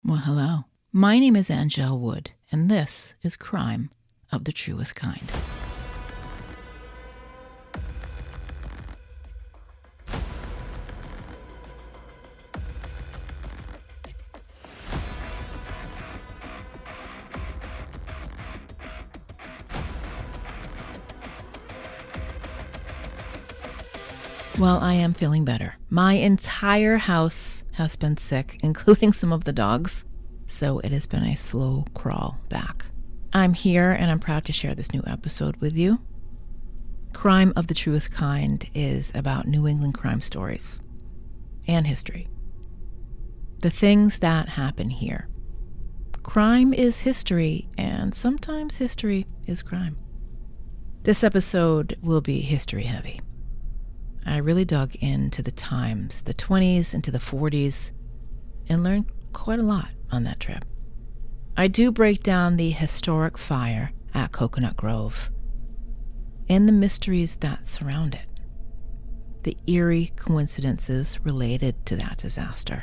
Well, hello. My name is Angelle Wood, and this is Crime of the Truest Kind. Well, I am feeling better. My entire house has been sick, including some of the dogs, so it has been a slow crawl back. I'm here and I'm proud to share this new episode with you. Crime of the Truest Kind is about New England crime stories and history. The things that happen here. Crime is history, and sometimes history is crime. This episode will be history heavy. I really dug into the times, the 20s into the 40s, and learned quite a lot on that trip. I do break down the historic fire at Cocoanut Grove and the mysteries that surround it, the eerie coincidences related to that disaster,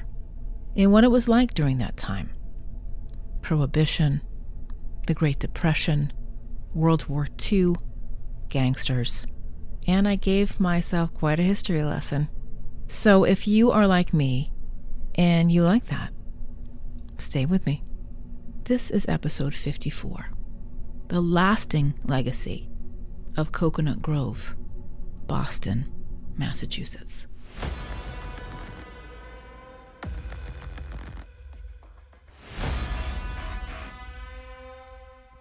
and what it was like during that time. Prohibition, the Great Depression, World War II, gangsters, and I gave myself quite a history lesson. So if you are like me and you like that, stay with me. This is episode 54, The Lasting Legacy of Cocoanut Grove, Boston, Massachusetts.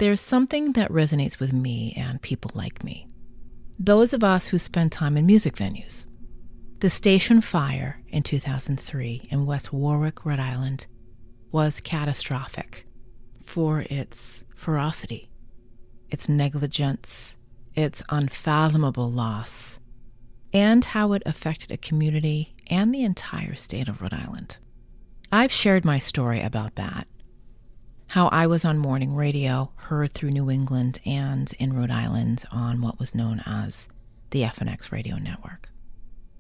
There's something that resonates with me and people like me. Those of us who spend time in music venues. The station fire in 2003 in West Warwick, Rhode Island, was catastrophic for its ferocity, its negligence, its unfathomable loss, and how it affected a community and the entire state of Rhode Island. I've shared my story about that, how I was on morning radio, heard through New England and in Rhode Island on what was known as the FNX radio network.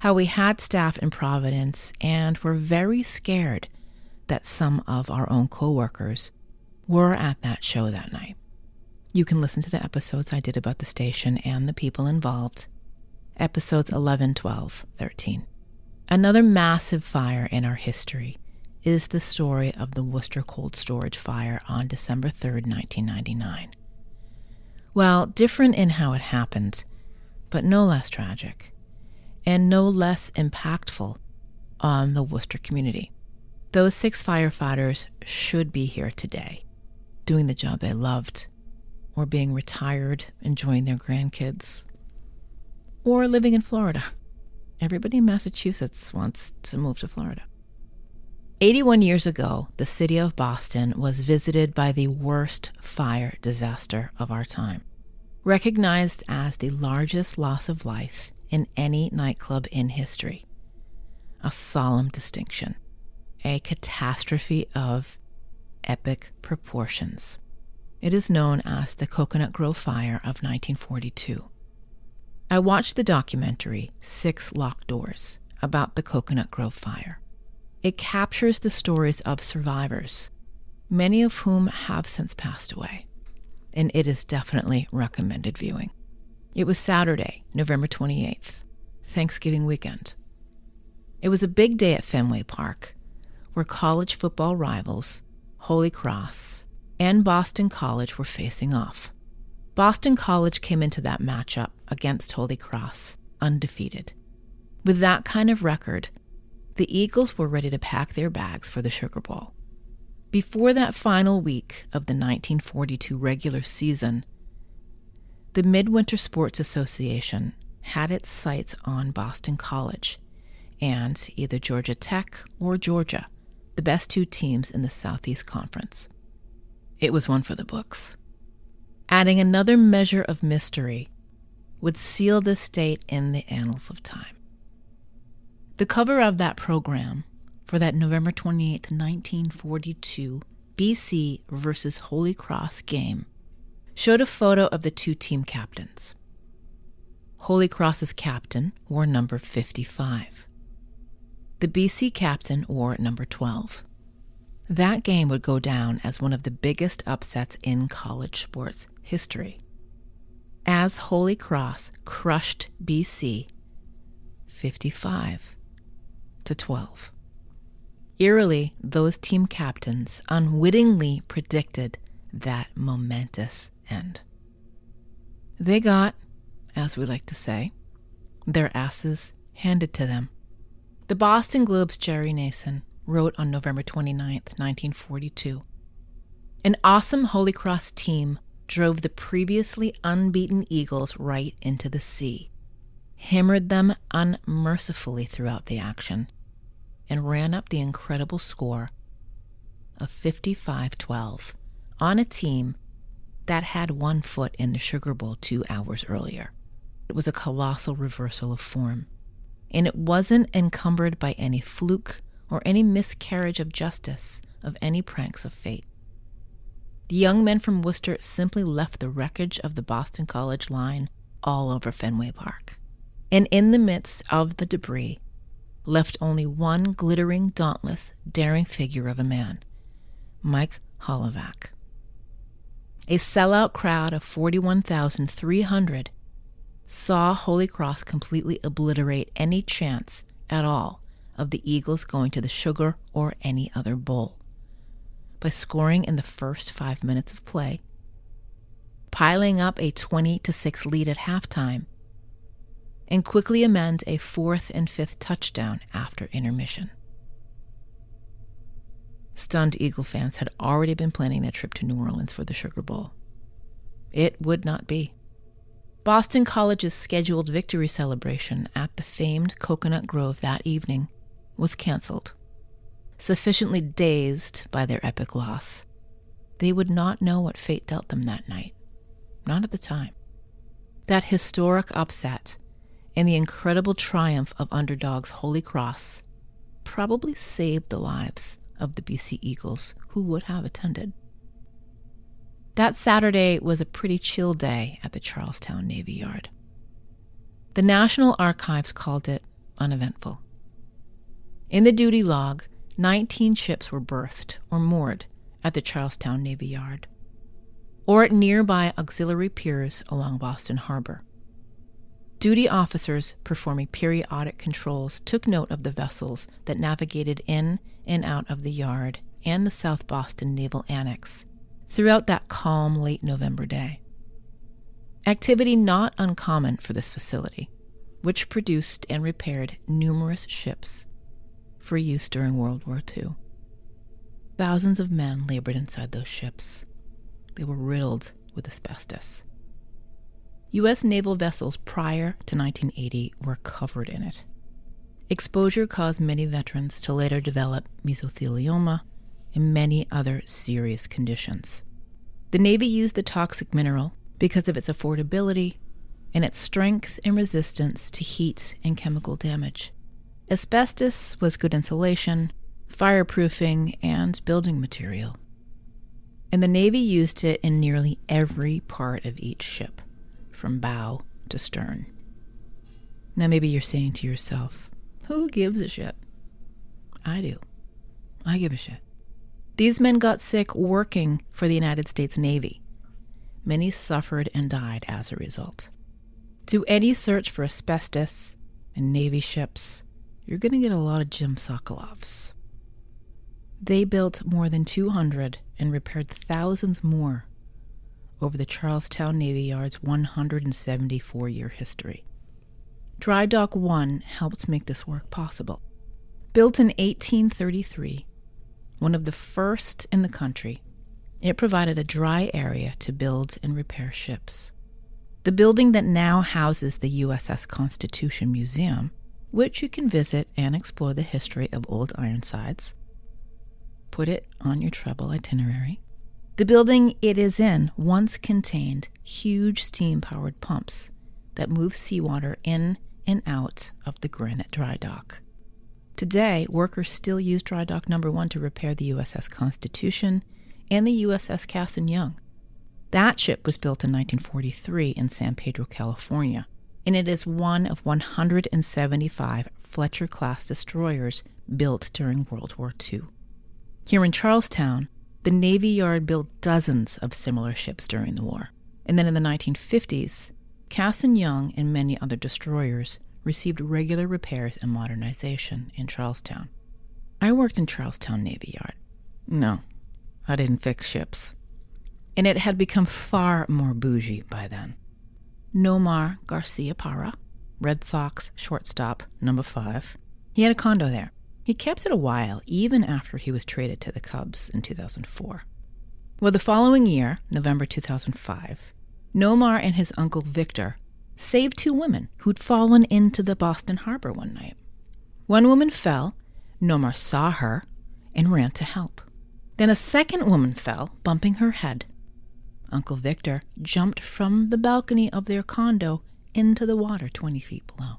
How we had staff in Providence and were very scared that some of our own coworkers were at that show that night. You can listen to the episodes I did about the station and the people involved, episodes 11, 12, 13. Another massive fire in our history is the story of the Worcester Cold Storage Fire on December 3rd, 1999. Well, different in how it happened, but no less tragic, and no less impactful on the Worcester community. Those 6 firefighters should be here today, doing the job they loved, or being retired, enjoying their grandkids, or living in Florida. Everybody in Massachusetts wants to move to Florida. 81 years ago, the city of Boston was visited by the worst fire disaster of our time, recognized as the largest loss of life in any nightclub in history. A solemn distinction, a catastrophe of epic proportions. It is known as the Cocoanut Grove Fire of 1942. I watched the documentary 6 Locked Doors about the Cocoanut Grove Fire. It captures the stories of survivors, many of whom have since passed away, and it is definitely recommended viewing. It was Saturday, November 28th, Thanksgiving weekend. It was a big day at Fenway Park, where college football rivals, Holy Cross, and Boston College were facing off. Boston College came into that matchup against Holy Cross undefeated. With that kind of record, the Eagles were ready to pack their bags for the Sugar Bowl. Before that final week of the 1942 regular season, the Midwinter Sports Association had its sights on Boston College and either Georgia Tech or Georgia, the best 2 teams in the Southeast Conference. It was one for the books. Adding another measure of mystery would seal this date in the annals of time. The cover of that program for that November 28, 1942 BC versus Holy Cross game showed a photo of the 2 team captains. Holy Cross's captain wore number 55. The BC captain wore number 12. That game would go down as one of the biggest upsets in college sports history, as Holy Cross crushed BC 55-12. Eerily, those team captains unwittingly predicted that momentous end. They got, as we like to say, their asses handed to them. The Boston Globe's Jerry Nason wrote on November 29, 1942, "An awesome Holy Cross team drove the previously unbeaten Eagles right into the sea, hammered them unmercifully throughout the action, and ran up the incredible score of 55-12 on a team that had one foot in the Sugar Bowl 2 hours earlier. It was a colossal reversal of form, and it wasn't encumbered by any fluke or any miscarriage of justice of any pranks of fate. The young men from Worcester simply left the wreckage of the Boston College line all over Fenway Park, and in the midst of the debris left only one glittering, dauntless, daring figure of a man, Mike Holovac. A sellout crowd of 41,300 saw Holy Cross completely obliterate any chance at all of the Eagles going to the Sugar or any other bowl by scoring in the first 5 minutes of play, piling up a 20-6 lead at halftime, and quickly amend a 4th and 5th touchdown after intermission. Stunned Eagle fans had already been planning their trip to New Orleans for the Sugar Bowl. It would not be. Boston College's scheduled victory celebration at the famed Cocoanut Grove that evening was canceled. Sufficiently dazed by their epic loss, they would not know what fate dealt them that night. Not at the time. That historic upset and the incredible triumph of Underdogs Holy Cross probably saved the lives of the BC Eagles who would have attended. That Saturday was a pretty chill day at the Charlestown Navy Yard. The National Archives called it uneventful. In the duty log, 19 ships were berthed or moored at the Charlestown Navy Yard, or at nearby auxiliary piers along Boston Harbor. Duty officers performing periodic controls took note of the vessels that navigated in and out of the yard and the South Boston Naval Annex throughout that calm late November day. Activity not uncommon for this facility, which produced and repaired numerous ships for use during World War II. Thousands of men labored inside those ships. They were riddled with asbestos. U.S. naval vessels prior to 1980 were covered in it. Exposure caused many veterans to later develop mesothelioma and many other serious conditions. The Navy used the toxic mineral because of its affordability and its strength and resistance to heat and chemical damage. Asbestos was good insulation, fireproofing, and building material. And the Navy used it in nearly every part of each ship, from bow to stern. Now maybe you're saying to yourself, who gives a shit? I do. I give a shit. These men got sick working for the United States Navy. Many suffered and died as a result. Do any search for asbestos in Navy ships, you're going to get a lot of Jim Sokolovs. They built more than 200 and repaired thousands more over the Charlestown Navy Yard's 174-year history. Dry Dock 1 helped make this work possible. Built in 1833, one of the first in the country, it provided a dry area to build and repair ships. The building that now houses the USS Constitution Museum, which you can visit and explore the history of old Ironsides. Put it on your travel itinerary. The building it is in once contained huge steam-powered pumps that move seawater in and out of the granite dry dock. Today, workers still use Dry Dock No. 1 to repair the USS Constitution and the USS Cass and Young. That ship was built in 1943 in San Pedro, California, and it is one of 175 Fletcher-class destroyers built during World War II. Here in Charlestown, the Navy Yard built dozens of similar ships during the war. And then in the 1950s, Cass and Young and many other destroyers received regular repairs and modernization in Charlestown. I worked in Charlestown Navy Yard. No, I didn't fix ships. And it had become far more bougie by then. Nomar Garcia Parra, Red Sox shortstop, number 5, he had a condo there. He kept it a while, even after he was traded to the Cubs in 2004. Well, the following year, November 2005, Nomar and his uncle Victor saved 2 women who'd fallen into the Boston Harbor one night. One woman fell, Nomar saw her, and ran to help. Then a second woman fell, bumping her head. Uncle Victor jumped from the balcony of their condo into the water 20 feet below.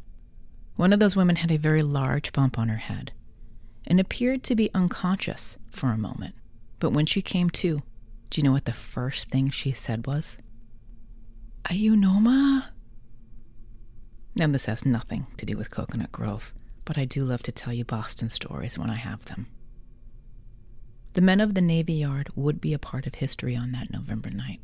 One of those women had a very large bump on her head and appeared to be unconscious for a moment. But when she came to, do you know what the first thing she said was? "Are you Noma?" Now, this has nothing to do with Coconut Grove, but I do love to tell you Boston stories when I have them. The men of the Navy Yard would be a part of history on that November night.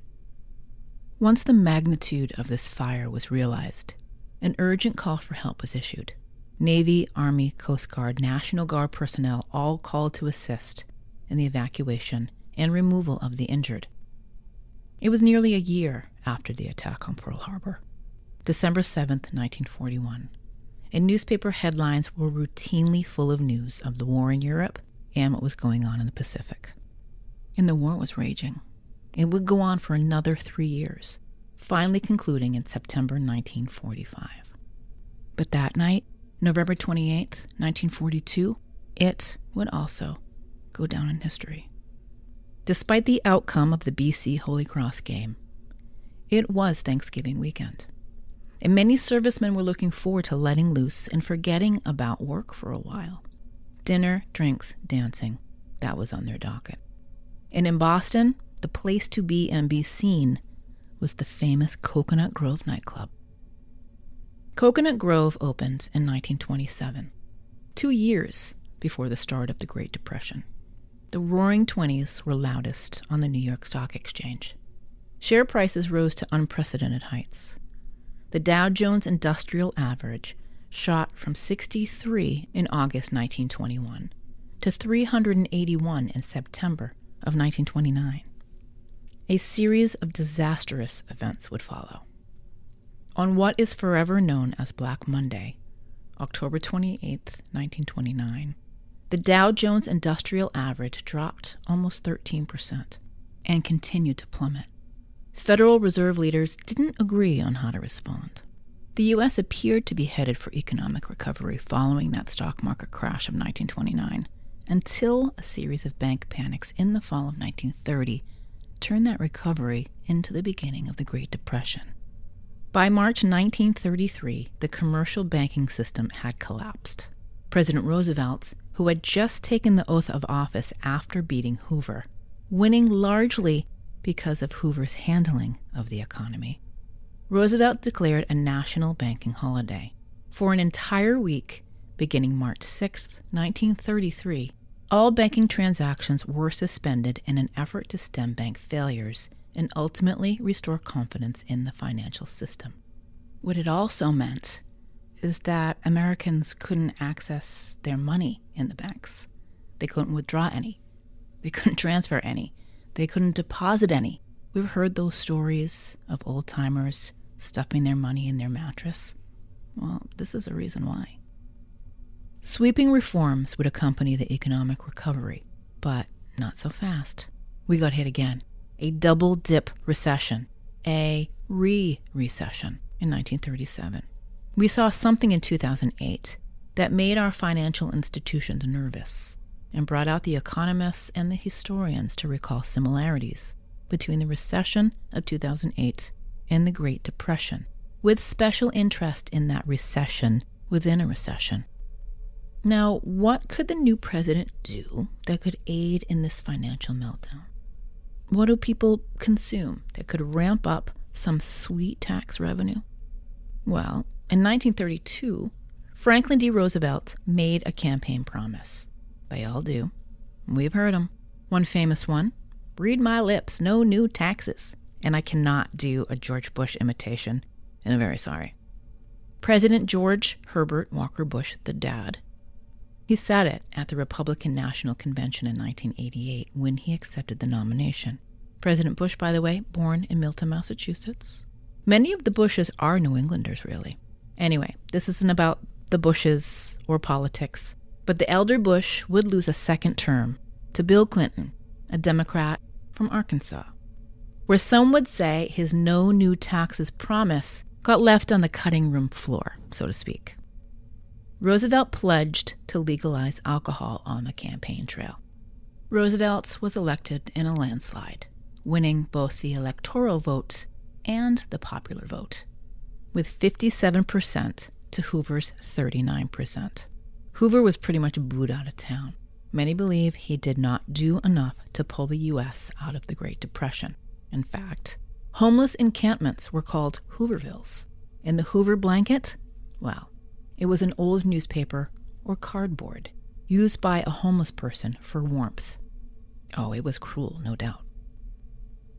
Once the magnitude of this fire was realized, an urgent call for help was issued. Navy, Army, Coast Guard, National Guard personnel all called to assist in the evacuation and removal of the injured. It was nearly a year after the attack on Pearl Harbor, December 7th, 1941, and newspaper headlines were routinely full of news of the war in Europe and what was going on in the Pacific. And the war was raging. It would go on for another 3 years, finally concluding in September 1945. But that night, November 28th, 1942, it would also go down in history. Despite the outcome of the BC Holy Cross game, it was Thanksgiving weekend, and many servicemen were looking forward to letting loose and forgetting about work for a while. Dinner, drinks, dancing, that was on their docket. And in Boston, the place to be and be seen was the famous Coconut Grove nightclub. Coconut Grove opened in 1927, 2 years before the start of the Great Depression. The Roaring Twenties were loudest on the New York Stock Exchange. Share prices rose to unprecedented heights. The Dow Jones Industrial Average shot from 63 in August 1921 to 381 in September of 1929. A series of disastrous events would follow. On what is forever known as Black Monday, October 28, 1929, the Dow Jones Industrial Average dropped almost 13% and continued to plummet. Federal Reserve leaders didn't agree on how to respond. The U.S. appeared to be headed for economic recovery following that stock market crash of 1929, until a series of bank panics in the fall of 1930 turned that recovery into the beginning of the Great Depression. By March 1933, the commercial banking system had collapsed. President Roosevelt, who had just taken the oath of office after beating Hoover, winning largely because of Hoover's handling of the economy, Roosevelt declared a national banking holiday. For an entire week, beginning March 6, 1933, all banking transactions were suspended in an effort to stem bank failures and ultimately restore confidence in the financial system. What it also meant is that Americans couldn't access their money in the banks. They couldn't withdraw any. They couldn't transfer any. They couldn't deposit any. We've heard those stories of old-timers stuffing their money in their mattress. Well, this is a reason why. Sweeping reforms would accompany the economic recovery, but not so fast. We got hit again. A double-dip recession, a re-recession in 1937. We saw something in 2008 that made our financial institutions nervous and brought out the economists and the historians to recall similarities between the recession of 2008 and the Great Depression, with special interest in that recession within a recession. Now, what could the new president do that could aid in this financial meltdown? What do people consume that could ramp up some sweet tax revenue? Well, in 1932, Franklin D. Roosevelt made a campaign promise. They all do. We've heard them. One famous one, read my lips, no new taxes. And I cannot do a George Bush imitation, and I'm very sorry. President George Herbert Walker Bush, the dad, he said it at the Republican National Convention in 1988 when he accepted the nomination. President Bush, by the way, born in Milton, Massachusetts. Many of the Bushes are New Englanders, really. Anyway, this isn't about the Bushes or politics, but the elder Bush would lose a second term to Bill Clinton, a Democrat from Arkansas, where some would say his no new taxes promise got left on the cutting room floor, so to speak. Roosevelt pledged to legalize alcohol on the campaign trail. Roosevelt was elected in a landslide, winning both the electoral vote and the popular vote, with 57% to Hoover's 39%. Hoover was pretty much booed out of town. Many believe he did not do enough to pull the U.S. out of the Great Depression. In fact, homeless encampments were called Hoovervilles. And the Hoover blanket? Well, it was an old newspaper or cardboard used by a homeless person for warmth. Oh, it was cruel, no doubt.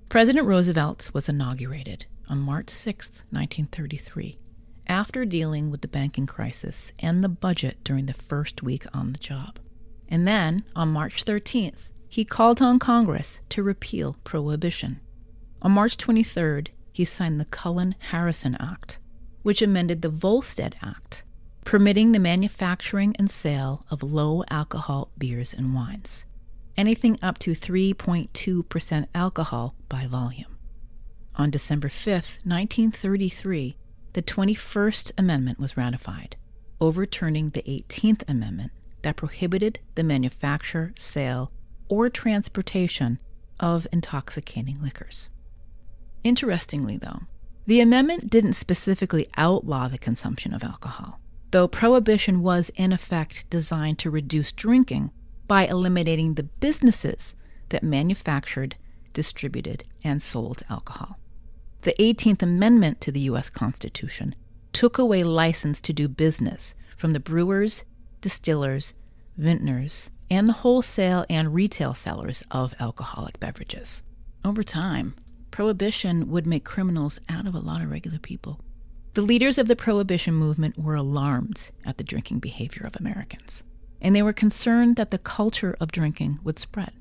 President Roosevelt was inaugurated on March 6, 1933, after dealing with the banking crisis and the budget during the first week on the job. And then, on March 13th, he called on Congress to repeal Prohibition. On March 23rd, he signed the Cullen-Harrison Act, which amended the Volstead Act, permitting the manufacturing and sale of low-alcohol beers and wines, anything up to 3.2% alcohol by volume. On December 5th, 1933, the 21st Amendment was ratified, overturning the 18th Amendment that prohibited the manufacture, sale, or transportation of intoxicating liquors. Interestingly, though, the amendment didn't specifically outlaw the consumption of alcohol, though Prohibition was in effect designed to reduce drinking by eliminating the businesses that manufactured, distributed, and sold alcohol. The 18th Amendment to the U.S. Constitution took away license to do business from the brewers, distillers, vintners, and the wholesale and retail sellers of alcoholic beverages. Over time, Prohibition would make criminals out of a lot of regular people. The leaders of the Prohibition movement were alarmed at the drinking behavior of Americans, and they were concerned that the culture of drinking would spread.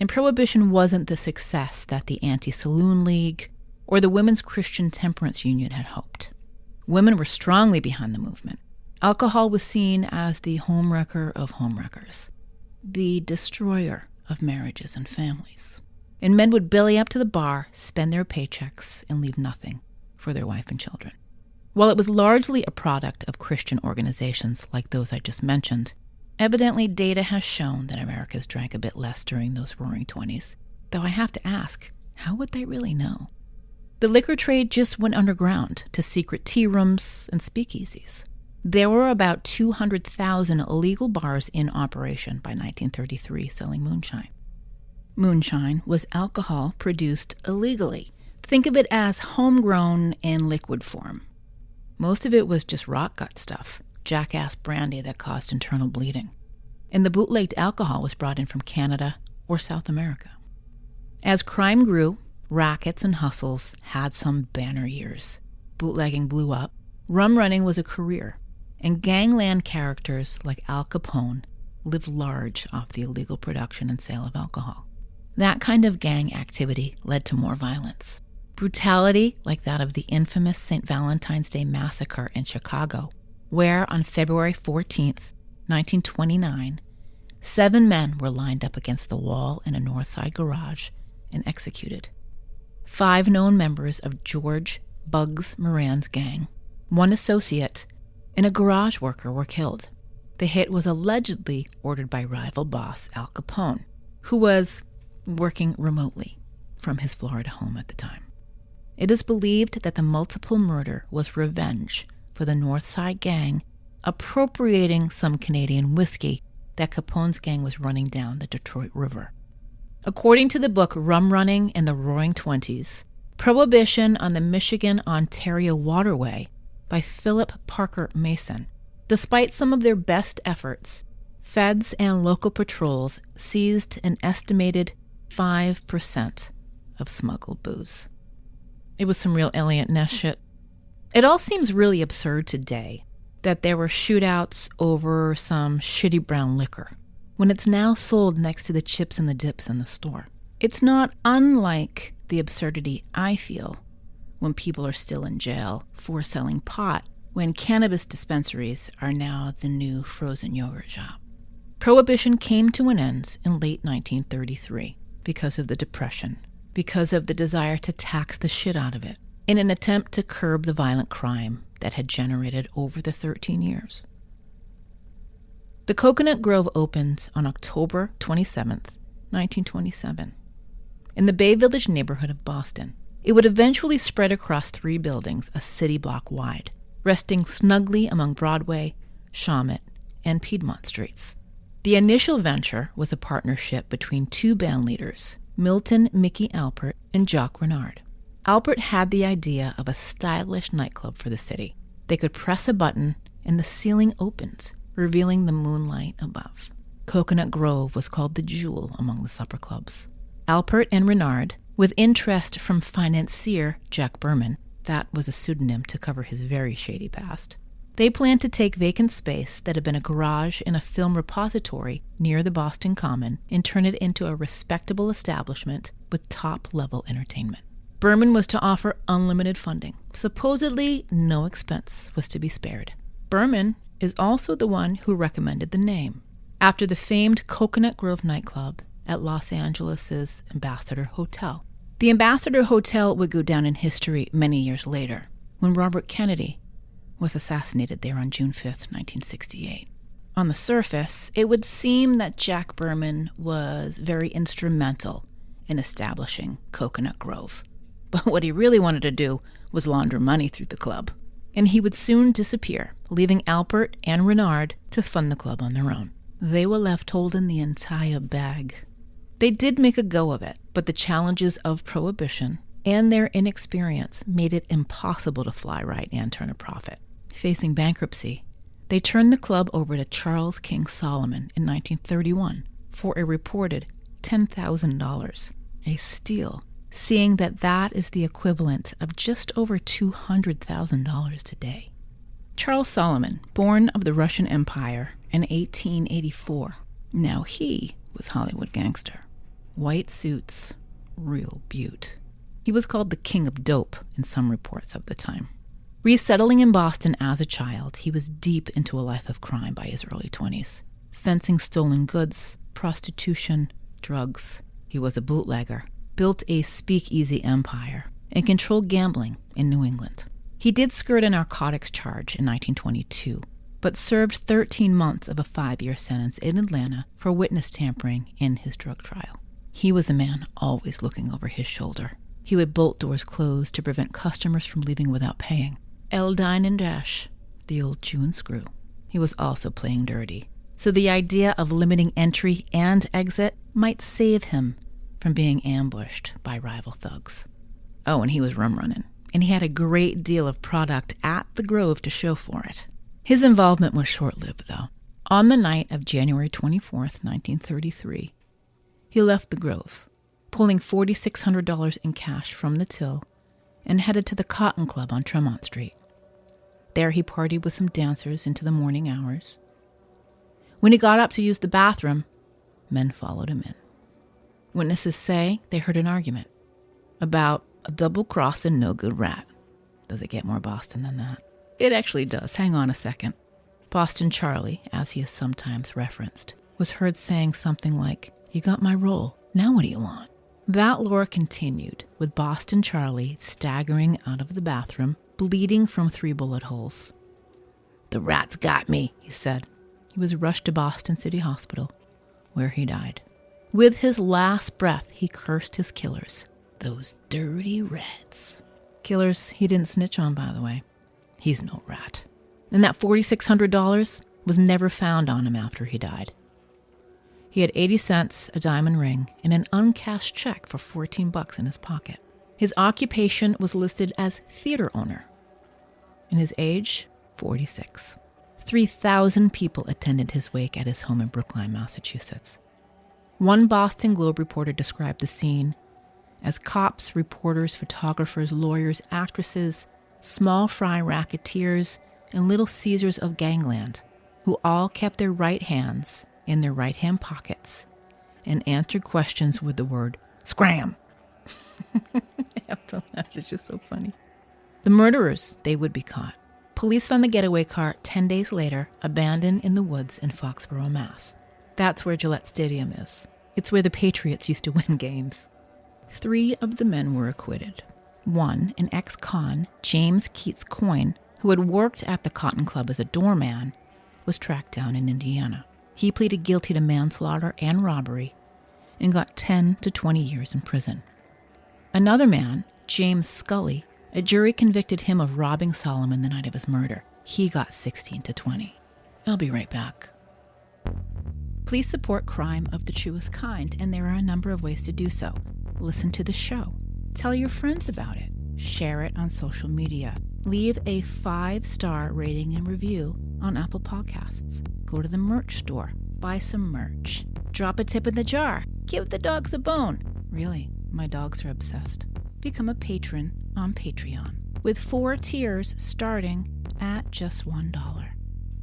And Prohibition wasn't the success that the Anti-Saloon League or the Women's Christian Temperance Union had hoped. Women were strongly behind the movement. Alcohol was seen as the homewrecker of homewreckers, the destroyer of marriages and families. And men would belly up to the bar, spend their paychecks, and leave nothing for their wife and children. While it was largely a product of Christian organizations like those I just mentioned, evidently data has shown that Americans drank a bit less during those roaring 20s. Though I have to ask, how would they really know? The liquor trade just went underground to secret tea rooms and speakeasies. There were about 200,000 illegal bars in operation by 1933 selling moonshine. Moonshine was alcohol produced illegally. Think of it as homegrown in liquid form. Most of it was just rock gut stuff, jackass brandy that caused internal bleeding. And the bootlegged alcohol was brought in from Canada or South America. As crime grew, rackets and hustles had some banner years. Bootlegging blew up, rum running was a career, and gangland characters like Al Capone lived large off the illegal production and sale of alcohol. That kind of gang activity led to more violence. Brutality like that of the infamous St. Valentine's Day Massacre in Chicago, where on February 14th, 1929, 7 men were lined up against the wall in a North Side garage and executed. 5 known members of George Bugs Moran's gang, 1 associate, and a garage worker were killed. The hit was allegedly ordered by rival boss Al Capone, who was working remotely from his Florida home at the time. It is believed that the multiple murder was revenge for the North Side gang appropriating some Canadian whiskey that Capone's gang was running down the Detroit River. According to the book Rum Running in the Roaring Twenties, Prohibition on the Michigan-Ontario Waterway by Philip Parker Mason, despite some of their best efforts, Feds and local patrols seized an estimated 5% of smuggled booze. It was some real Elliot Ness shit. It all seems really absurd today that there were shootouts over some shitty brown liquor when it's now sold next to the chips and the dips in the store. It's not unlike the absurdity I feel when people are still in jail for selling pot when cannabis dispensaries are now the new frozen yogurt shop. Prohibition came to an end in late 1933 because of the Depression, because of the desire to tax the shit out of it, in an attempt to curb the violent crime that had generated over the 13 years. The Cocoanut Grove opened on October 27th, 1927, in the Bay Village neighborhood of Boston. It would eventually spread across 3 buildings a city block wide, resting snugly among Broadway, Shawmut, and Piedmont streets. The initial venture was a partnership between 2 band leaders, Milton Mickey Alpert and Jacques Renard. Alpert had the idea of a stylish nightclub for the city. They could press a button and the ceiling opened, revealing the moonlight above. Cocoanut Grove was called the jewel among the supper clubs. Alpert and Renard, with interest from financier Jack Berman, that was a pseudonym to cover his very shady past, they planned to take vacant space that had been a garage and a film repository near the Boston Common and turn it into a respectable establishment with top-level entertainment. Berman was to offer unlimited funding. Supposedly, no expense was to be spared. Berman is also the one who recommended the name, after the famed Cocoanut Grove nightclub at Los Angeles' Ambassador Hotel. The Ambassador Hotel would go down in history many years later, when Robert Kennedy was assassinated there on June 5th, 1968. On the surface, it would seem that Jack Berman was very instrumental in establishing Cocoanut Grove. But what he really wanted to do was launder money through the club. And he would soon disappear, leaving Alpert and Renard to fund the club on their own. They were left holding the entire bag. They did make a go of it, but the challenges of prohibition and their inexperience made it impossible to fly right and turn a profit. Facing bankruptcy, they turned the club over to Charles King Solomon in 1931 for a reported $10,000, a steal, seeing that is the equivalent of just over $200,000 today. Charles Solomon, born of the Russian Empire in 1884. Now he was Hollywood gangster. White suits, real beaut. He was called the King of Dope in some reports of the time. Resettling in Boston as a child, he was deep into a life of crime by his early 20s. Fencing stolen goods, prostitution, drugs. He was a bootlegger, built a speakeasy empire, and controlled gambling in New England. He did skirt a narcotics charge in 1922, but served 13 months of a 5-year sentence in Atlanta for witness tampering in his drug trial. He was a man always looking over his shoulder. He would bolt doors closed to prevent customers from leaving without paying. El dine and dash, the old chew and screw. He was also playing dirty, so the idea of limiting entry and exit might save him from being ambushed by rival thugs. Oh, and he was rum running, and he had a great deal of product at the Grove to show for it. His involvement was short-lived, though. On the night of January 24th, 1933, he left the Grove, pulling $4,600 in cash from the till, and headed to the Cotton Club on Tremont Street. There he partied with some dancers into the morning hours. When he got up to use the bathroom, men followed him in. Witnesses say they heard an argument about a double-crossing no-good rat. Does it get more Boston than that? It actually does. Hang on a second. Boston Charlie, as he is sometimes referenced, was heard saying something like, "You got my roll. Now what do you want?" That lore continued, with Boston Charlie staggering out of the bathroom, bleeding from 3 bullet holes. "The rat's got me," he said. He was rushed to Boston City Hospital, where he died. With his last breath, he cursed his killers. Those dirty rats. Killers he didn't snitch on, by the way. He's no rat. And that $4,600 was never found on him after he died. He had 80 cents, a diamond ring, and an uncashed check for $14 in his pocket. His occupation was listed as theater owner. And his age, 46. 3,000 people attended his wake at his home in Brookline, Massachusetts. One Boston Globe reporter described the scene as cops, reporters, photographers, lawyers, actresses, small fry racketeers, and little Caesars of gangland, who all kept their right hands in their right hand pockets and answered questions with the word scram. I have to laugh, it's just so funny. The murderers, they would be caught. Police found the getaway car 10 days later, abandoned in the woods in Foxborough, Mass. That's where Gillette Stadium is. It's where the Patriots used to win games. 3 of the men were acquitted. One, an ex-con, James Keats Coyne, who had worked at the Cotton Club as a doorman, was tracked down in Indiana. He pleaded guilty to manslaughter and robbery and got 10 to 20 years in prison. Another man, James Scully, a jury convicted him of robbing Solomon the night of his murder. He got 16 to 20. I'll be right back. Please support crime of the truest kind, and there are a number of ways to do so. Listen to the show. Tell your friends about it. Share it on social media. Leave a 5-star rating and review on Apple Podcasts. Go to the merch store. Buy some merch. Drop a tip in the jar. Give the dogs a bone. Really, my dogs are obsessed. Become a patron on Patreon, with 4 tiers starting at just $1.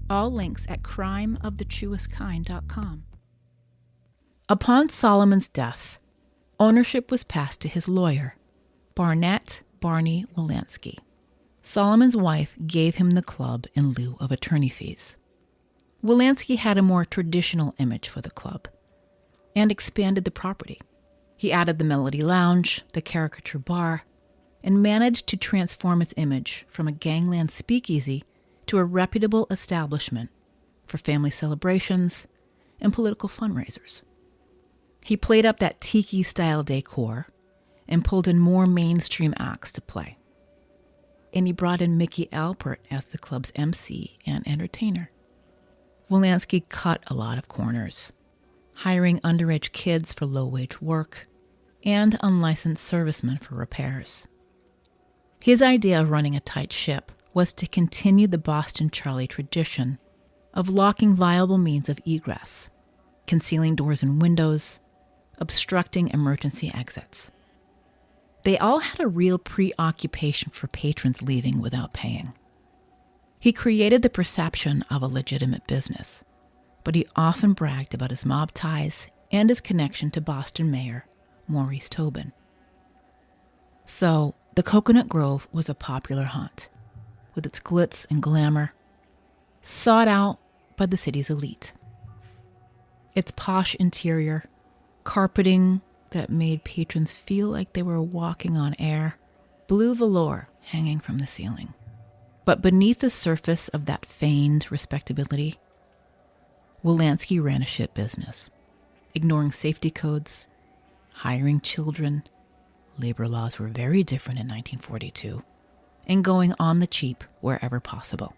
All links at crimeofthetruestkind.com. Upon Solomon's death, ownership was passed to his lawyer, Barnett Barney Wolanski. Solomon's wife gave him the club in lieu of attorney fees. Wolanski had a more traditional image for the club and expanded the property. He added the Melody Lounge, the Caricature Bar, and managed to transform its image from a gangland speakeasy to a reputable establishment for family celebrations and political fundraisers. He played up that tiki-style decor and pulled in more mainstream acts to play. And he brought in Mickey Alpert as the club's MC and entertainer. Wolanski cut a lot of corners, hiring underage kids for low-wage work and unlicensed servicemen for repairs. His idea of running a tight ship was to continue the Boston Charlie tradition of locking viable means of egress, concealing doors and windows, obstructing emergency exits. They all had a real preoccupation for patrons leaving without paying. He created the perception of a legitimate business, but he often bragged about his mob ties and his connection to Boston Mayor Maurice Tobin. So, the Cocoanut Grove was a popular haunt, with its glitz and glamour, sought out by the city's elite. Its posh interior, carpeting that made patrons feel like they were walking on air, blue velour hanging from the ceiling. But beneath the surface of that feigned respectability, Wolanski ran a shit business, ignoring safety codes, hiring children. Labor laws were very different in 1942, and going on the cheap wherever possible.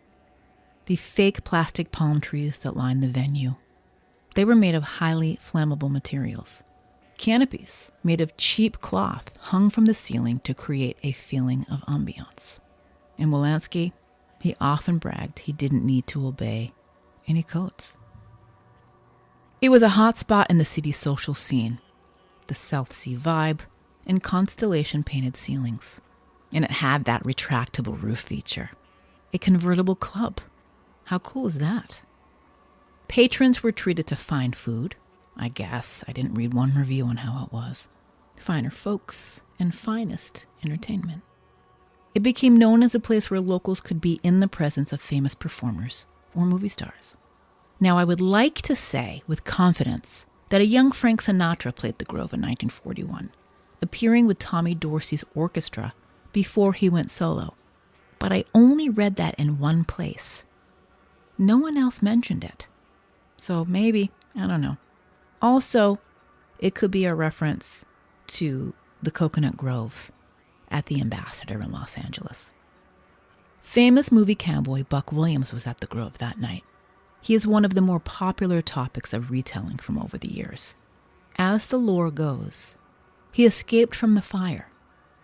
The fake plastic palm trees that lined the venue, they were made of highly flammable materials. Canopies made of cheap cloth hung from the ceiling to create a feeling of ambiance. And Wolanski, he often bragged he didn't need to obey any codes. It was a hot spot in the city's social scene, the South Sea vibe, and constellation-painted ceilings. And it had that retractable roof feature. A convertible club. How cool is that? Patrons were treated to fine food, I guess. I didn't read one review on how it was. Finer folks and finest entertainment. It became known as a place where locals could be in the presence of famous performers or movie stars. Now, I would like to say with confidence that a young Frank Sinatra played the Grove in 1941, appearing with Tommy Dorsey's orchestra before he went solo. But I only read that in one place. No one else mentioned it. So maybe, I don't know. Also, it could be a reference to the Cocoanut Grove at the Ambassador in Los Angeles. Famous movie cowboy Buck Williams was at the Grove that night. He is one of the more popular topics of retelling from over the years. As the lore goes, he escaped from the fire,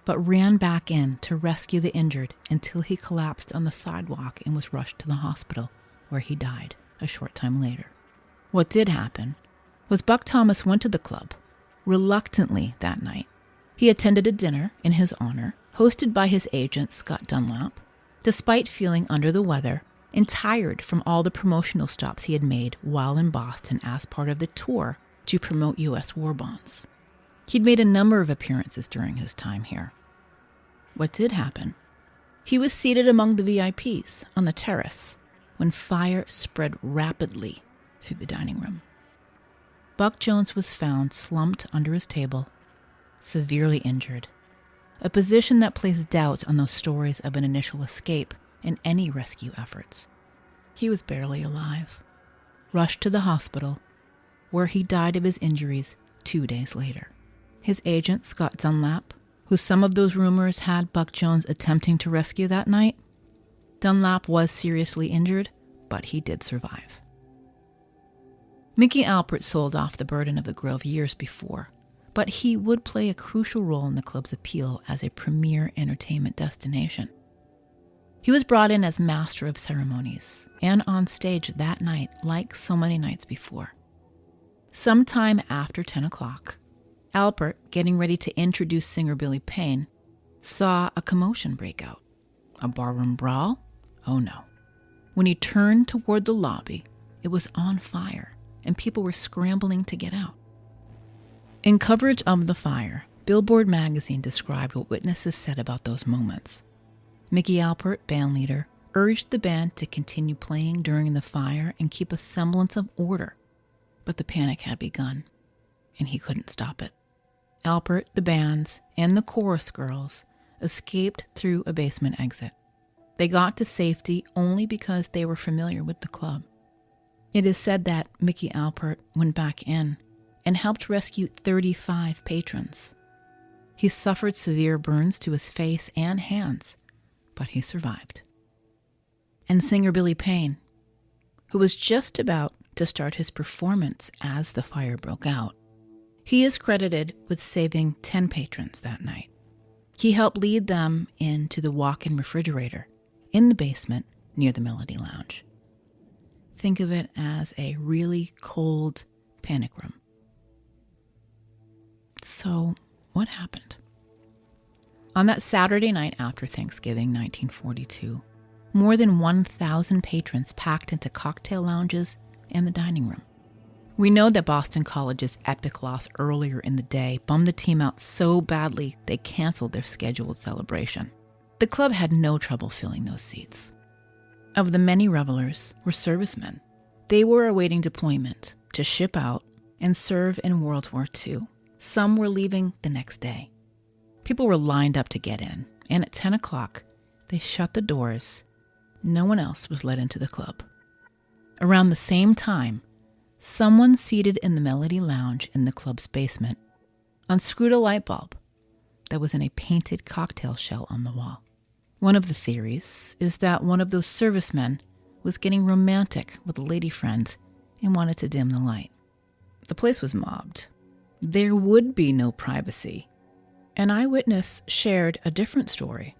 but ran back in to rescue the injured until he collapsed on the sidewalk and was rushed to the hospital where he died a short time later. What did happen was Buck Thomas went to the club reluctantly that night. He attended a dinner in his honor, hosted by his agent, Scott Dunlap, despite feeling under the weather and tired from all the promotional stops he had made while in Boston as part of the tour to promote U.S. war bonds. He'd made a number of appearances during his time here. What did happen? He was seated among the VIPs on the terrace when fire spread rapidly through the dining room. Buck Jones was found slumped under his table, severely injured, a position that placed doubt on those stories of an initial escape and any rescue efforts. He was barely alive, rushed to the hospital, where he died of his injuries 2 days later. His agent, Scott Dunlap, who some of those rumors had Buck Jones attempting to rescue that night, Dunlap was seriously injured, but he did survive. Mickey Alpert sold off the burden of the Grove years before, but he would play a crucial role in the club's appeal as a premier entertainment destination. He was brought in as master of ceremonies and on stage that night like so many nights before. Sometime after 10 o'clock, Alpert, getting ready to introduce singer Billy Payne, saw a commotion break out. A barroom brawl? Oh no. When he turned toward the lobby, it was on fire, and people were scrambling to get out. In coverage of the fire, Billboard magazine described what witnesses said about those moments. Mickey Alpert, bandleader, urged the band to continue playing during the fire and keep a semblance of order, but the panic had begun, and he couldn't stop it. Alpert, the bands, and the chorus girls escaped through a basement exit. They got to safety only because they were familiar with the club. It is said that Mickey Alpert went back in and helped rescue 35 patrons. He suffered severe burns to his face and hands, but he survived. And singer Billy Payne, who was just about to start his performance as the fire broke out, he is credited with saving 10 patrons that night. He helped lead them into the walk-in refrigerator in the basement near the Melody Lounge. Think of it as a really cold panic room. So, what happened? On that Saturday night after Thanksgiving 1942, more than 1,000 patrons packed into cocktail lounges and the dining room. We know that Boston College's epic loss earlier in the day bummed the team out so badly they canceled their scheduled celebration. The club had no trouble filling those seats. Of the many revelers were servicemen. They were awaiting deployment to ship out and serve in World War II. Some were leaving the next day. People were lined up to get in, and at 10 o'clock, they shut the doors. No one else was let into the club. Around the same time, someone seated in the Melody Lounge in the club's basement unscrewed a light bulb that was in a painted cocktail shell on the wall. One of the theories is that one of those servicemen was getting romantic with a lady friend and wanted to dim the light. The place was mobbed. There would be no privacy. An eyewitness shared a different story,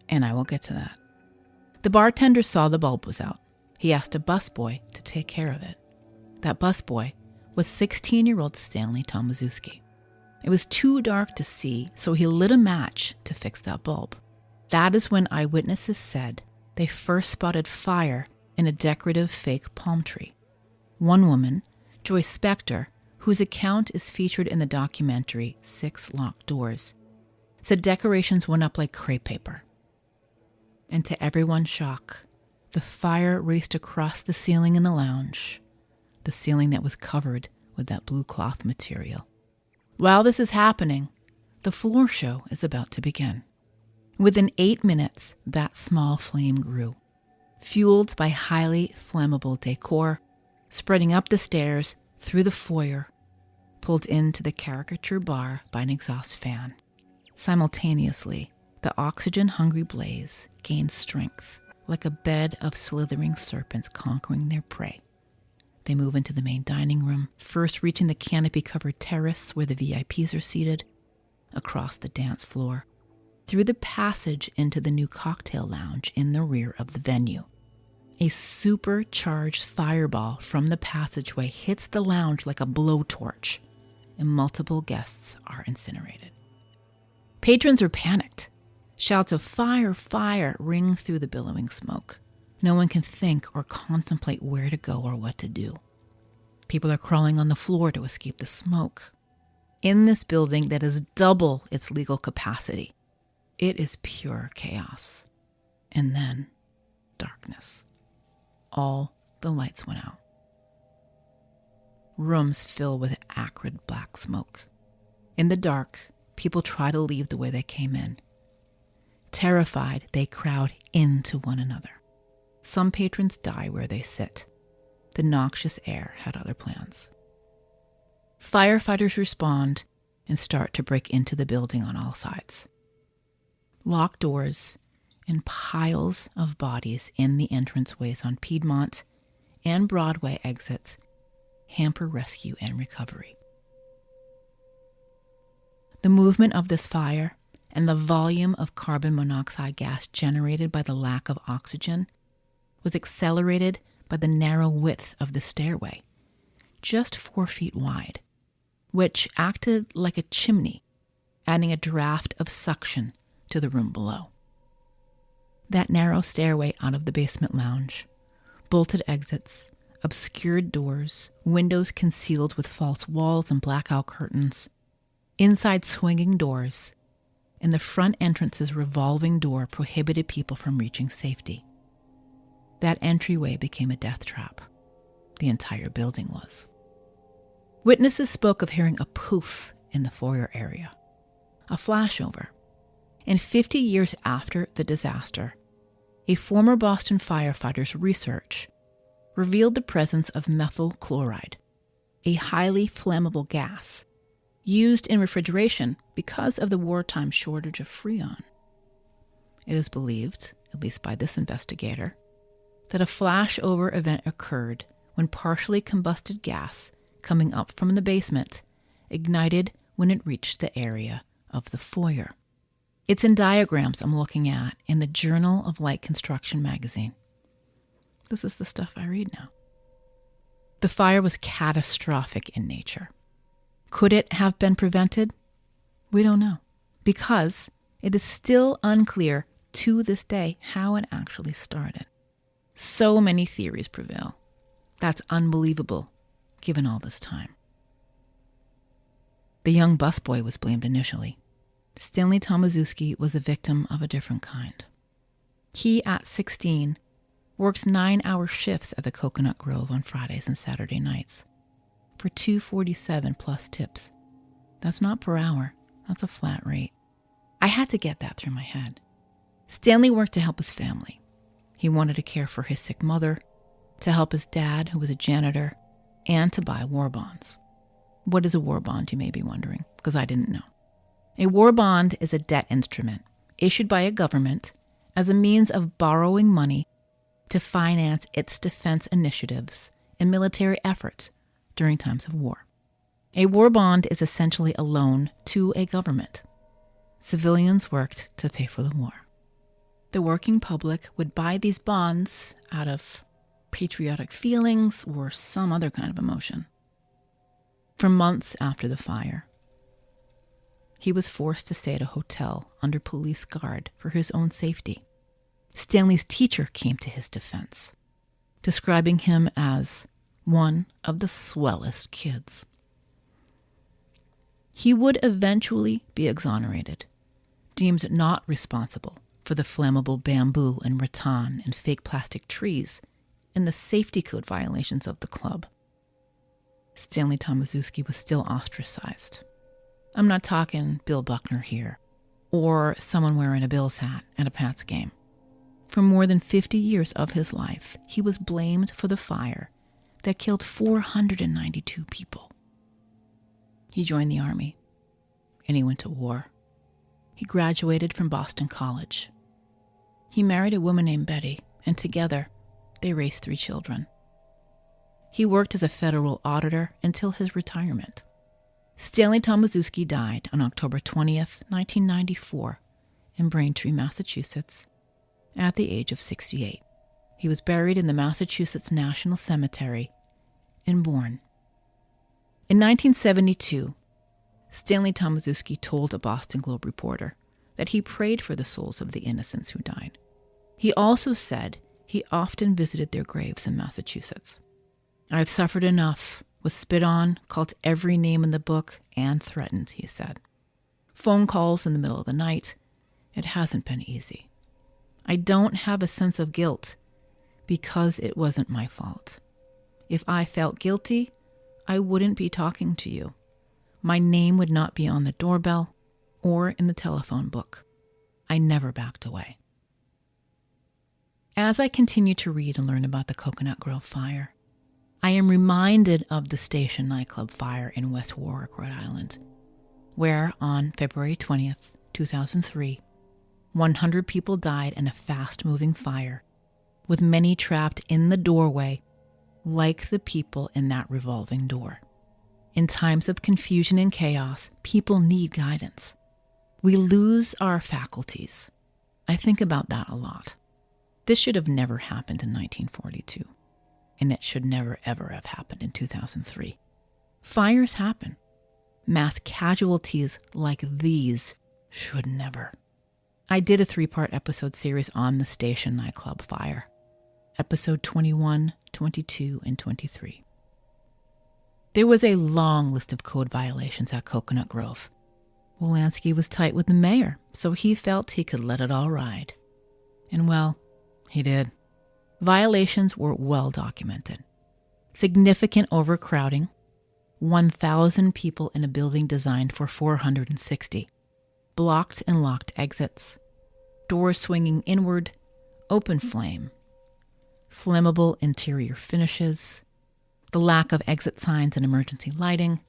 and I will get to that. The bartender saw the bulb was out. He asked a busboy to take care of it. That busboy was 16-year-old Stanley Tomaszewski. It was too dark to see, so he lit a match to fix that bulb. That is when eyewitnesses said they first spotted fire in a decorative fake palm tree. One woman, Joyce Spector, whose account is featured in the documentary 6 Locked Doors, said decorations went up like crepe paper. And to everyone's shock, the fire raced across the ceiling in the lounge, the ceiling that was covered with that blue cloth material. While this is happening, the floor show is about to begin. Within 8 minutes, that small flame grew, fueled by highly flammable decor, spreading up the stairs, through the foyer, pulled into the caricature bar by an exhaust fan. Simultaneously, the oxygen-hungry blaze gained strength, like a bed of slithering serpents conquering their prey. They move into the main dining room, first reaching the canopy-covered terrace where the VIPs are seated, across the dance floor, through the passage into the new cocktail lounge in the rear of the venue. A supercharged fireball from the passageway hits the lounge like a blowtorch, and multiple guests are incinerated. Patrons are panicked. Shouts of "Fire, fire" ring through the billowing smoke. No one can think or contemplate where to go or what to do. People are crawling on the floor to escape the smoke. In this building that is double its legal capacity, it is pure chaos. And then, darkness. All the lights went out. Rooms fill with acrid black smoke. In the dark, people try to leave the way they came in. Terrified, they crowd into one another. Some patrons die where they sit. The noxious air had other plans. Firefighters respond and start to break into the building on all sides. Locked doors and piles of bodies in the entranceways on Piedmont and Broadway exits hamper rescue and recovery. The movement of this fire and the volume of carbon monoxide gas generated by the lack of oxygen was accelerated by the narrow width of the stairway, just 4 feet wide, which acted like a chimney, adding a draft of suction to the room below. That narrow stairway out of the basement lounge, bolted exits, obscured doors, windows concealed with false walls and blackout curtains, inside swinging doors, and the front entrance's revolving door prohibited people from reaching safety. That entryway became a death trap. The entire building was. Witnesses spoke of hearing a poof in the foyer area, a flashover. And 50 years after the disaster, a former Boston firefighter's research revealed the presence of methyl chloride, a highly flammable gas used in refrigeration because of the wartime shortage of Freon. It is believed, at least by this investigator, that a flashover event occurred when partially combusted gas coming up from the basement ignited when it reached the area of the foyer. It's in diagrams I'm looking at in the Journal of Light Construction magazine. This is the stuff I read now. The fire was catastrophic in nature. Could it have been prevented? We don't know, because it is still unclear to this day how it actually started. So many theories prevail. That's unbelievable, given all this time. The young busboy was blamed initially. Stanley Tomaszewski was a victim of a different kind. He, at 16, worked 9-hour shifts at the Cocoanut Grove on Fridays and Saturday nights for $2.47 plus tips. That's not per hour. That's a flat rate. I had to get that through my head. Stanley worked to help his family. He wanted to care for his sick mother, to help his dad, who was a janitor, and to buy war bonds. What is a war bond, you may be wondering, because I didn't know. A war bond is a debt instrument issued by a government as a means of borrowing money to finance its defense initiatives and military efforts during times of war. A war bond is essentially a loan to a government. Civilians worked to pay for the war. The working public would buy these bonds out of patriotic feelings or some other kind of emotion. For months after the fire, he was forced to stay at a hotel under police guard for his own safety. Stanley's teacher came to his defense, describing him as one of the swellest kids. He would eventually be exonerated, deemed not responsible for the flammable bamboo and rattan and fake plastic trees and the safety code violations of the club. Stanley Tomaszewski was still ostracized. I'm not talking Bill Buckner here, or someone wearing a Bills hat at a Pats game. For more than 50 years of his life, he was blamed for the fire that killed 492 people. He joined the Army, and he went to war. He graduated from Boston College. He married a woman named Betty, and together, they raised 3 children. He worked as a federal auditor until his retirement. Stanley Tomaszewski died on October 20th, 1994, in Braintree, Massachusetts, at the age of 68. He was buried in the Massachusetts National Cemetery in Bourne. In 1972, Stanley Tomaszewski told a Boston Globe reporter that he prayed for the souls of the innocents who died. He also said he often visited their graves in Massachusetts. "I've suffered enough, was spit on, called every name in the book, and threatened," he said. "Phone calls in the middle of the night. It hasn't been easy. I don't have a sense of guilt because it wasn't my fault. If I felt guilty, I wouldn't be talking to you. My name would not be on the doorbell or in the telephone book. I never backed away." As I continue to read and learn about the Cocoanut Grove fire, I am reminded of the Station nightclub fire in West Warwick, Rhode Island, where on February 20th, 2003, 100 people died in a fast-moving fire, with many trapped in the doorway like the people in that revolving door. In times of confusion and chaos, people need guidance. We lose our faculties. I think about that a lot. This should have never happened in 1942, and it should never, ever have happened in 2003. Fires happen. Mass casualties like these should never. I did a 3-part episode series on the Station nightclub fire. Episode 21, 22, and 23. There was a long list of code violations at Cocoanut Grove. Wolanski was tight with the mayor, so he felt he could let it all ride. And well, he did. Violations were well documented. Significant overcrowding, 1,000 people in a building designed for 460, blocked and locked exits, doors swinging inward, open flame, flammable interior finishes, the lack of exit signs and emergency lighting,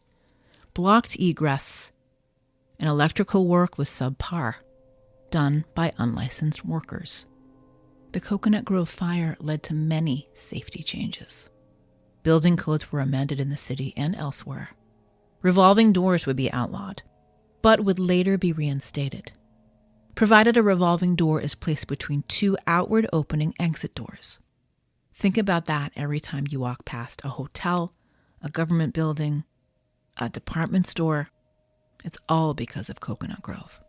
blocked egress, and electrical work was subpar, done by unlicensed workers. The Cocoanut Grove fire led to many safety changes. Building codes were amended in the city and elsewhere. Revolving doors would be outlawed, but would later be reinstated, provided a revolving door is placed between 2 outward opening exit doors. Think about that every time you walk past a hotel, a government building, a department store. It's all because of Cocoanut Grove.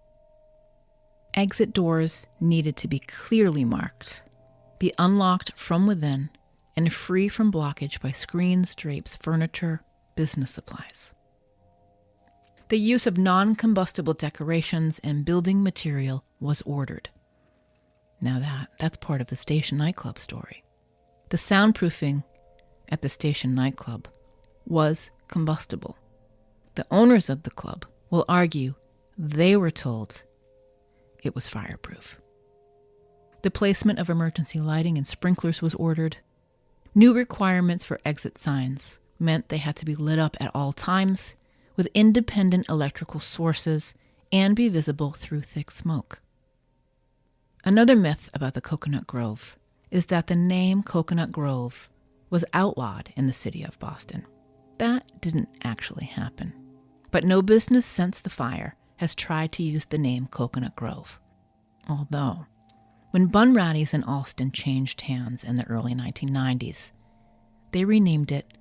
Exit doors needed to be clearly marked, be unlocked from within, and free from blockage by screens, drapes, furniture, business supplies. The use of non-combustible decorations and building material was ordered. Now that's part of the Station nightclub story. The soundproofing at the Station nightclub was combustible. The owners of the club will argue they were told it was fireproof. The placement of emergency lighting and sprinklers was ordered. New requirements for exit signs meant they had to be lit up at all times with independent electrical sources and be visible through thick smoke. Another myth about the Cocoanut Grove is that the name Cocoanut Grove was outlawed in the city of Boston. That didn't actually happen. But no business since the fire has tried to use the name Cocoanut Grove. Although, when Bunratty's in Allston changed hands in the early 1990s, they renamed it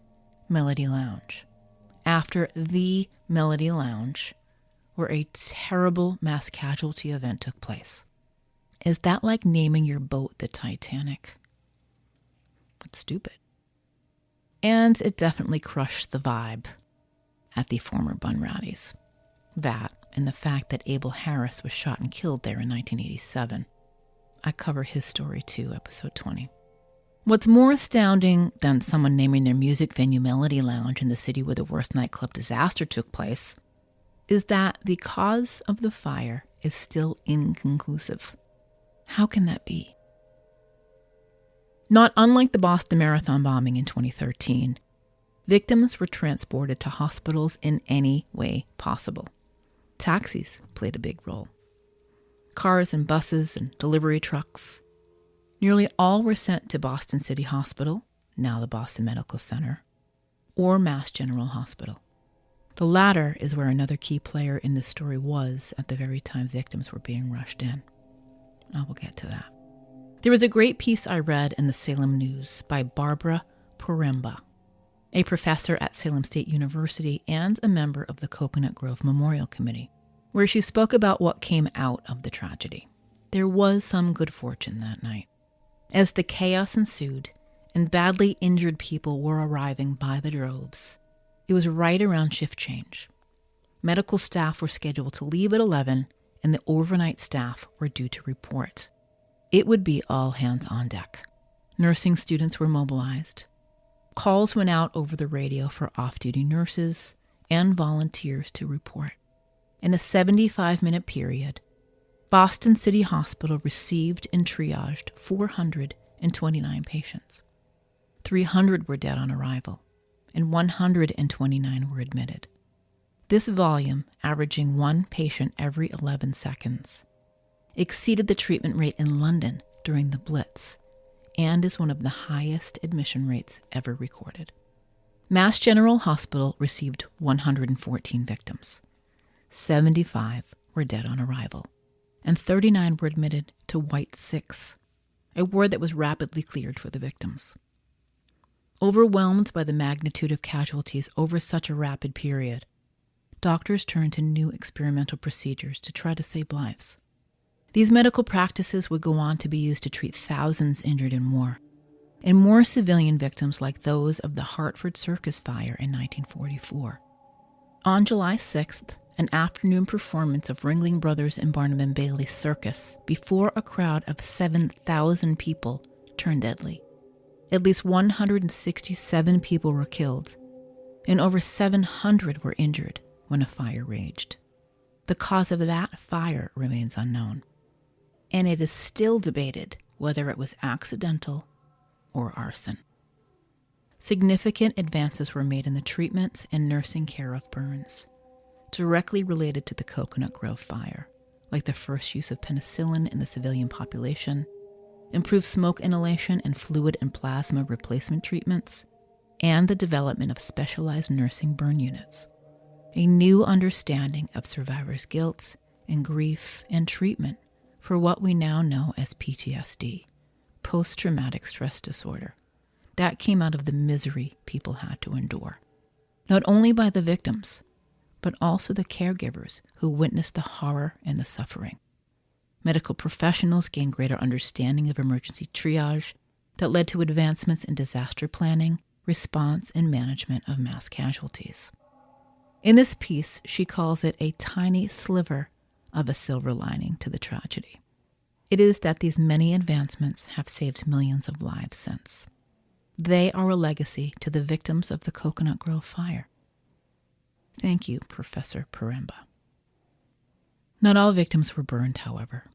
Melody Lounge, after the Melody Lounge, where a terrible mass casualty event took place. Is that like naming your boat the Titanic? It's stupid. And it definitely crushed the vibe at the former Bunratty's. That, and the fact that Abel Harris was shot and killed there in 1987. I cover his story too, episode 20. What's more astounding than someone naming their music venue Melody Lounge in the city where the worst nightclub disaster took place is that the cause of the fire is still inconclusive. How can that be? Not unlike the Boston Marathon bombing in 2013, victims were transported to hospitals in any way possible. Taxis played a big role. Cars and buses and delivery trucks. Nearly all were sent to Boston City Hospital, now the Boston Medical Center, or Mass General Hospital. The latter is where another key player in this story was at the very time victims were being rushed in. I will get to that. There was a great piece I read in the Salem News by Barbara Poremba, a professor at Salem State University and a member of the Cocoanut Grove Memorial Committee, where she spoke about what came out of the tragedy. There was some good fortune that night. As the chaos ensued and badly injured people were arriving by the droves, it was right around shift change. Medical staff were scheduled to leave at 11, and the overnight staff were due to report. It would be all hands on deck. Nursing students were mobilized. Calls went out over the radio for off-duty nurses and volunteers to report. In a 75-minute period, Boston City Hospital received and triaged 429 patients. 300 were dead on arrival, and 129 were admitted. This volume, averaging one patient every 11 seconds, exceeded the treatment rate in London during the Blitz and is one of the highest admission rates ever recorded. Mass General Hospital received 114 victims. 75 were dead on arrival, and 39 were admitted to White 6, a ward that was rapidly cleared for the victims. Overwhelmed by the magnitude of casualties over such a rapid period, doctors turned to new experimental procedures to try to save lives. These medical practices would go on to be used to treat thousands injured in war, and more civilian victims like those of the Hartford Circus fire in 1944. On July 6th, an afternoon performance of Ringling Brothers and Barnum and Bailey's Circus before a crowd of 7,000 people turned deadly. At least 167 people were killed, and over 700 were injured when a fire raged. The cause of that fire remains unknown, and it is still debated whether it was accidental or arson. Significant advances were made in the treatment and nursing care of burns, directly related to the Cocoanut Grove fire, like the first use of penicillin in the civilian population, improved smoke inhalation and fluid and plasma replacement treatments, and the development of specialized nursing burn units. A new understanding of survivors' guilt and grief and treatment for what we now know as PTSD, post-traumatic stress disorder, that came out of the misery people had to endure, not only by the victims, but also the caregivers who witnessed the horror and the suffering. Medical professionals gained greater understanding of emergency triage that led to advancements in disaster planning, response, and management of mass casualties. In this piece, she calls it a tiny sliver of a silver lining to the tragedy. It is that these many advancements have saved millions of lives since. They are a legacy to the victims of the Cocoanut Grove fire. Thank you, Professor Poremba. Not all victims were burned, however.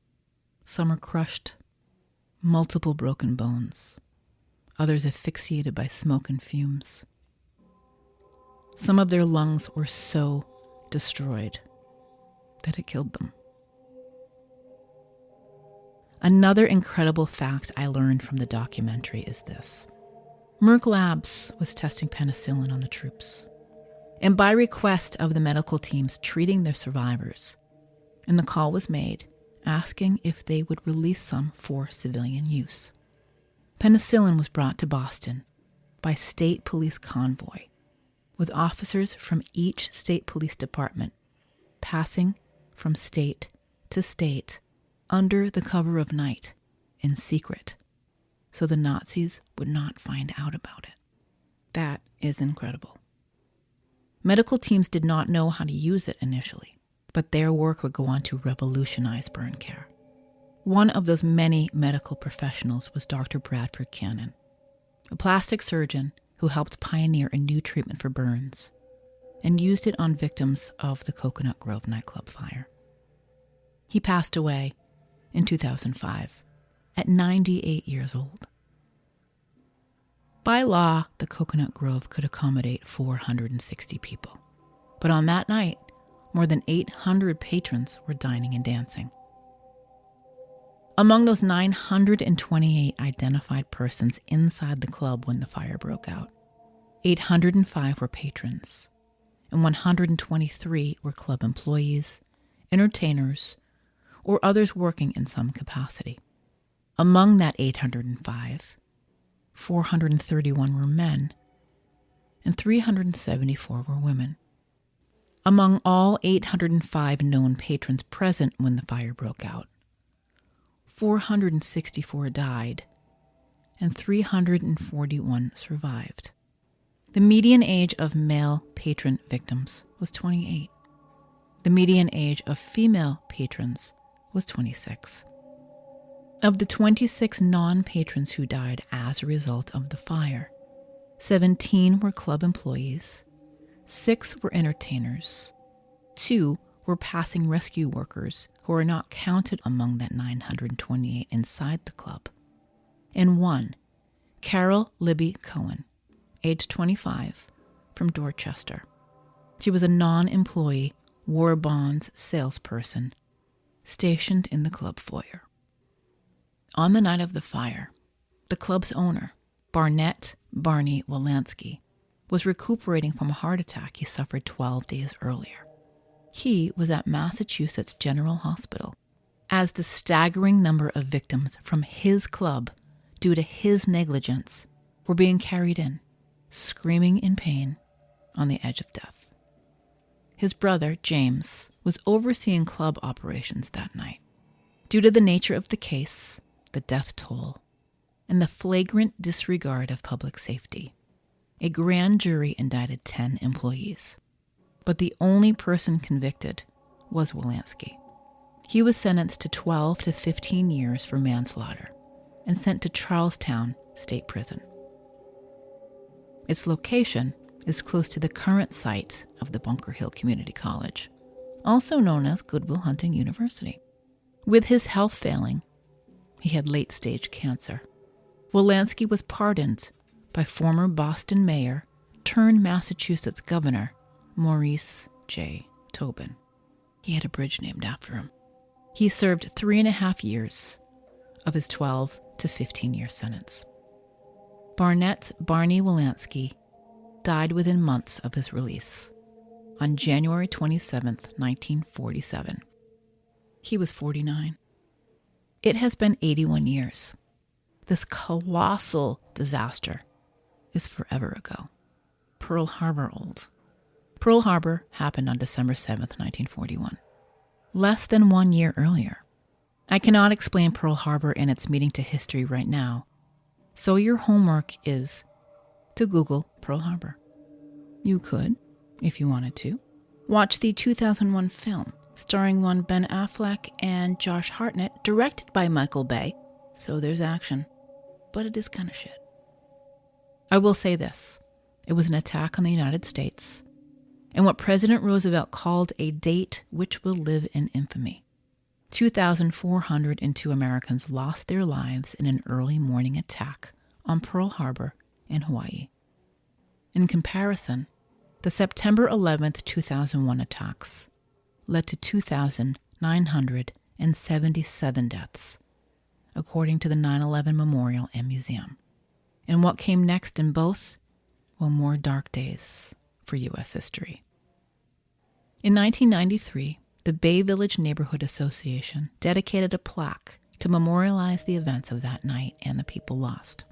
Some are crushed, multiple broken bones, others asphyxiated by smoke and fumes. Some of their lungs were so destroyed that it killed them. Another incredible fact I learned from the documentary is this. Merck Labs was testing penicillin on the troops, and by request of the medical teams treating their survivors, and the call was made asking if they would release some for civilian use. Penicillin was brought to Boston by state police convoy, with officers from each state police department passing from state to state under the cover of night in secret, so the Nazis would not find out about it. That is incredible. Medical teams did not know how to use it initially, but their work would go on to revolutionize burn care. One of those many medical professionals was Dr. Bradford Cannon, a plastic surgeon who helped pioneer a new treatment for burns and used it on victims of the Cocoanut Grove nightclub fire. He passed away in 2005 at 98 years old. By law, the Cocoanut Grove could accommodate 460 people, but on that night, more than 800 patrons were dining and dancing. Among those 928 identified persons inside the club when the fire broke out, 805 were patrons, and 123 were club employees, entertainers, or others working in some capacity. Among that 805, 431 were men, and 374 were women. Among all 805 known patrons present when the fire broke out, 464 died, and 341 survived. The median age of male patron victims was 28. The median age of female patrons was 26. Of the 26 non-patrons who died as a result of the fire, 17 were club employees, 6 were entertainers, 2 were passing rescue workers who are not counted among that 928 inside the club, and 1, Carol Libby Cohen, age 25, from Dorchester. She was a non-employee war bonds salesperson stationed in the club foyer. On the night of the fire, the club's owner, Barney Wolanski, was recuperating from a heart attack he suffered 12 days earlier. He was at Massachusetts General Hospital as the staggering number of victims from his club due to his negligence were being carried in, screaming in pain on the edge of death. His brother, James, was overseeing club operations that night. Due to the nature of the case, the death toll, and the flagrant disregard of public safety, a grand jury indicted 10 employees. But the only person convicted was Wolanski. He was sentenced to 12 to 15 years for manslaughter and sent to Charlestown State Prison. Its location is close to the current site of the Bunker Hill Community College, also known as Good Will Hunting University. With his health failing, he had late-stage cancer. Wolanski was pardoned by former Boston mayor turned Massachusetts governor Maurice J. Tobin. He had a bridge named after him. He served 3.5 years of his 12 to 15-year sentence. Barney Wolanski died within months of his release on January 27, 1947. He was 49. It has been 81 years. This colossal disaster is forever ago. Pearl Harbor old. Pearl Harbor happened on December 7th, 1941. Less than 1 year earlier. I cannot explain Pearl Harbor and its meaning to history right now, so your homework is to Google Pearl Harbor. You could, if you wanted to, watch the 2001 film starring one Ben Affleck and Josh Hartnett, directed by Michael Bay, so there's action, but it is kind of shit. I will say this, it was an attack on the United States, and what President Roosevelt called a date which will live in infamy. 2,402 Americans lost their lives in an early morning attack on Pearl Harbor in Hawaii. In comparison, the September 11th, 2001 attacks led to 2,977 deaths, according to the 9/11 Memorial and Museum. And what came next in both? Well, more dark days for U.S. history. In 1993, the Bay Village Neighborhood Association dedicated a plaque to memorialize the events of that night and the people lost.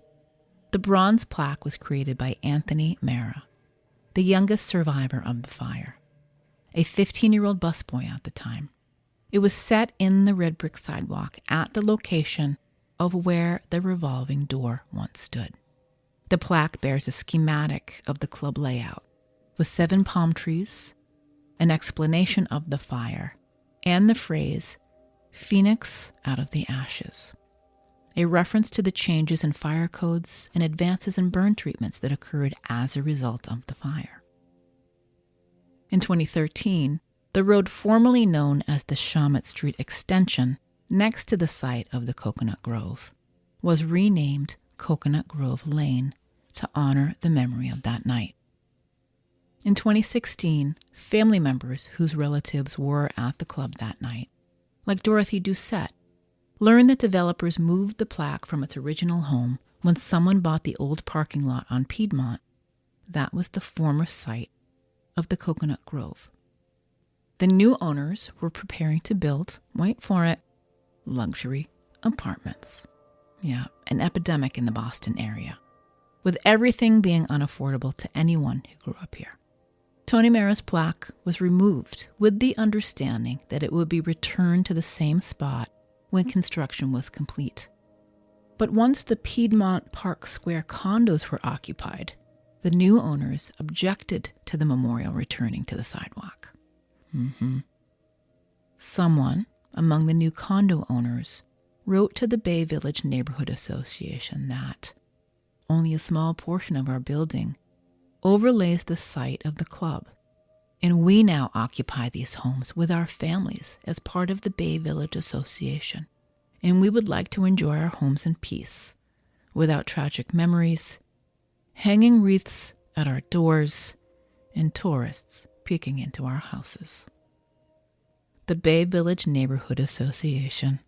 The bronze plaque was created by Anthony Mara, the youngest survivor of the fire, a 15-year-old busboy at the time. It was set in the red brick sidewalk at the location of where the revolving door once stood. The plaque bears a schematic of the club layout with 7 palm trees, an explanation of the fire, and the phrase, "Phoenix out of the ashes," a reference to the changes in fire codes and advances in burn treatments that occurred as a result of the fire. In 2013, the road formerly known as the Shawmut Street Extension, next to the site of the Cocoanut Grove, was renamed Cocoanut Grove Lane to honor the memory of that night. In 2016, family members whose relatives were at the club that night, like Dorothy Doucette, learned that developers moved the plaque from its original home when someone bought the old parking lot on Piedmont. That was the former site of the Cocoanut Grove. The new owners were preparing to build, wait for it, luxury apartments. Yeah, an epidemic in the Boston area, with everything being unaffordable to anyone who grew up here. Tony Mara's plaque was removed with the understanding that it would be returned to the same spot when construction was complete. But once the Piedmont Park Square condos were occupied, the new owners objected to the memorial returning to the sidewalk. Someone among the new condo owners wrote to the Bay Village Neighborhood Association that only a small portion of our building overlays the site of the club, and we now occupy these homes with our families as part of the Bay Village Association, and we would like to enjoy our homes in peace, without tragic memories, hanging wreaths at our doors, and tourists peeking into our houses. The Bay Village Neighborhood Association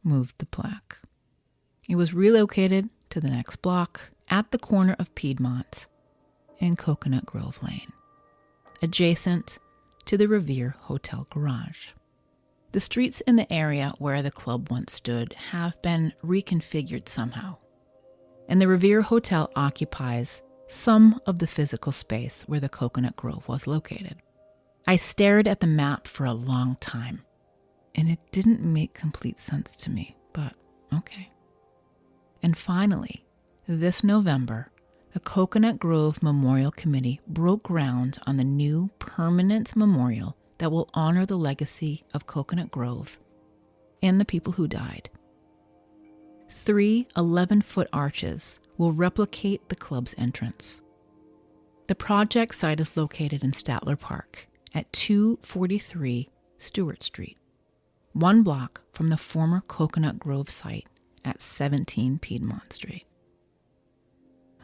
moved the plaque. It was relocated to the next block at the corner of Piedmont and Cocoanut Grove Lane, adjacent to the Revere Hotel garage. The streets in the area where the club once stood have been reconfigured somehow, and the Revere Hotel occupies some of the physical space where the Cocoanut Grove was located. I stared at the map for a long time, and it didn't make complete sense to me, but okay. And finally, this November, the Cocoanut Grove Memorial Committee broke ground on the new permanent memorial that will honor the legacy of Cocoanut Grove and the people who died. 3 11-foot arches will replicate the club's entrance. The project site is located in Statler Park at 243 Stewart Street, 1 block from the former Cocoanut Grove site at 17 Piedmont Street.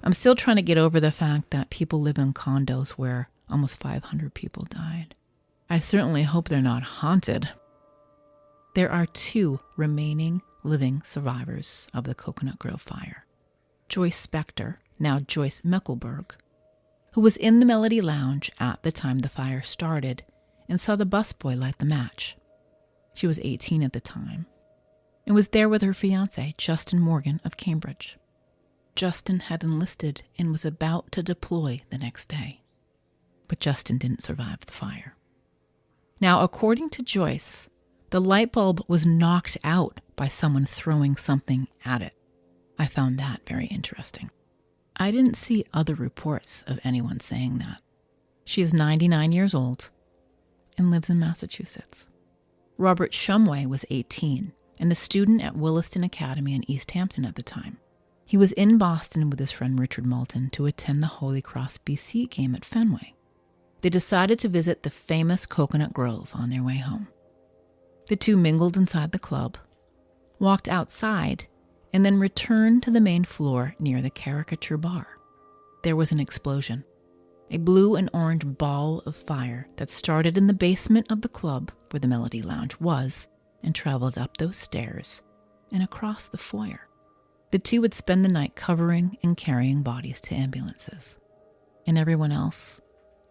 I'm still trying to get over the fact that people live in condos where almost 500 people died. I certainly hope they're not haunted. There are 2 remaining living survivors of the Cocoanut Grove fire. Joyce Spector, now Joyce Mickelberg, who was in the Melody Lounge at the time the fire started and saw the busboy light the match. She was 18 at the time and was there with her fiancé, Justin Morgan of Cambridge. Justin had enlisted and was about to deploy the next day, but Justin didn't survive the fire. Now, according to Joyce, the light bulb was knocked out by someone throwing something at it. I found that very interesting. I didn't see other reports of anyone saying that. She is 99 years old and lives in Massachusetts. Robert Shumway was 18 and a student at Williston Academy in East Hampton at the time. He was in Boston with his friend Richard Moulton to attend the Holy Cross BC game at Fenway. They decided to visit the famous Cocoanut Grove on their way home. The 2 mingled inside the club, walked outside, and then returned to the main floor near the caricature bar. There was an explosion, a blue and orange ball of fire that started in the basement of the club where the Melody Lounge was and traveled up those stairs and across the foyer. The 2 would spend the night covering and carrying bodies to ambulances. And everyone else,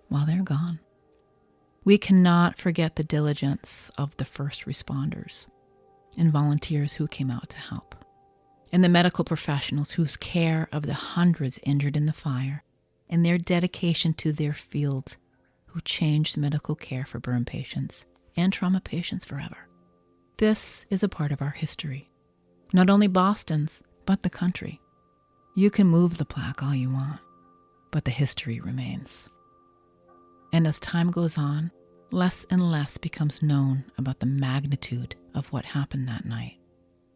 well, they're gone. We cannot forget the diligence of the first responders and volunteers who came out to help, and the medical professionals whose care of the hundreds injured in the fire and their dedication to their field, who changed medical care for burn patients and trauma patients forever. This is a part of our history, not only Boston's, but the country. You can move the plaque all you want, but the history remains. And as time goes on, less and less becomes known about the magnitude of what happened that night.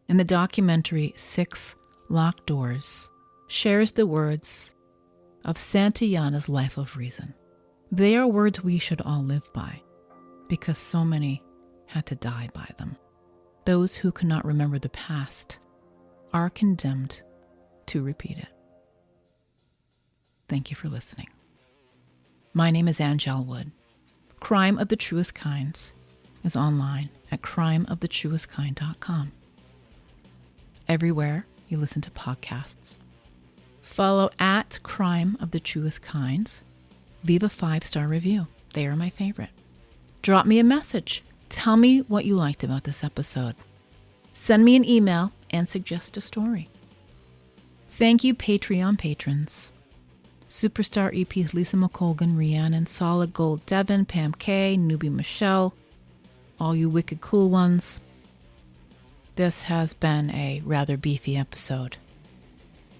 And the documentary 6 Locked Doors shares the words of Santayana's Life of Reason. They are words we should all live by, because so many had to die by them. Those who cannot remember the past are condemned to repeat it. Thank you for listening. My name is Angel Wood. Crime of the Truest Kinds is online at crimeofthetruestkind.com. Everywhere you listen to podcasts. Follow at Crime of the Truest Kinds. Leave a 5-star review. They are my favorite. Drop me a message. Tell me what you liked about this episode. Send me an email and suggest a story. Thank you, Patreon patrons. Superstar EPs Lisa McColgan, Rhiannon, Solid Gold Devon, Pam K, Newbie Michelle, all you wicked cool ones. This has been a rather beefy episode.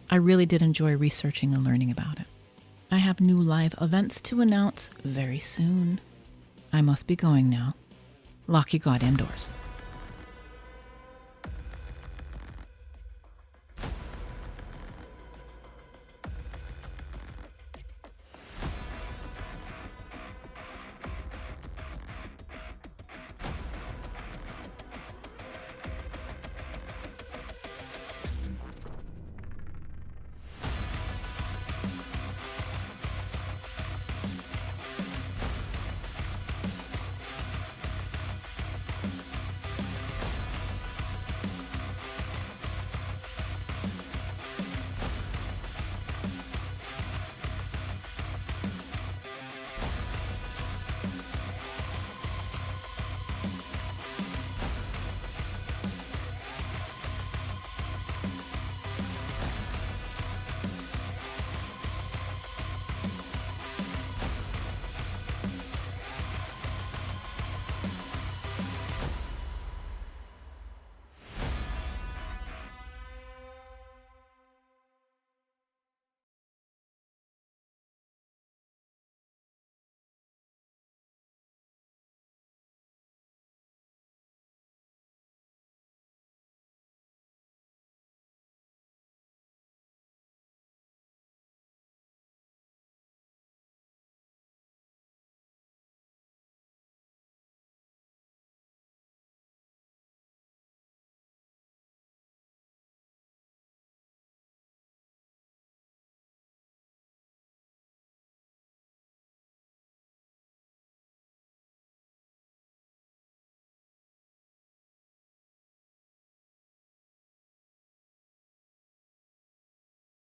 I really did enjoy researching and learning about it. I have new live events to announce very soon. I must be going now. Lock your goddamn doors.